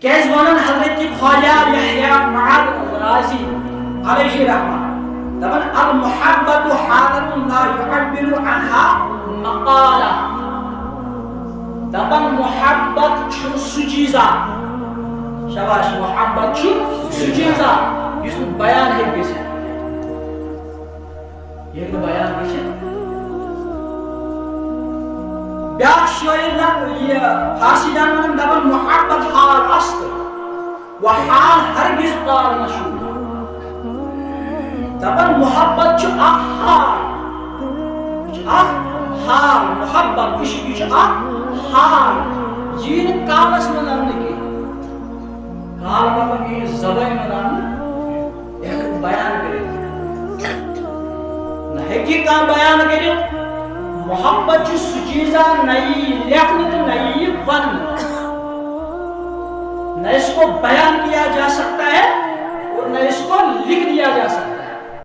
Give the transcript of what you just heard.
क्या वन हजरत ख्वाजा यहया मआद राजी अलैहि रहमा दबन अल मुहब्बतु हालतुन ला युअब्बिरु अन्हा मकाला दबन मुहब्बत छु सुचीजा शाबाश मुहब्बत छु सुचीजा इस बयान है कैसे ये तो बयान कैसे ब्याख शायर ये हासिदान मन दबन मुहब्बत हाल अस्त व हाल हरगिज काल मशहूर दबन मुहब्बत छु हाल मुहब्बत इश्क छु हाल जीन कालस में नाम के काल मतलब ये ज़बान में नाम एक बयान करे न है कि का बयान करे मोहब्बत छु सुचीजा नई लेखन तो नई वन न इसको बयान किया जा सकता है और न इसको लिख दिया जा सकता है।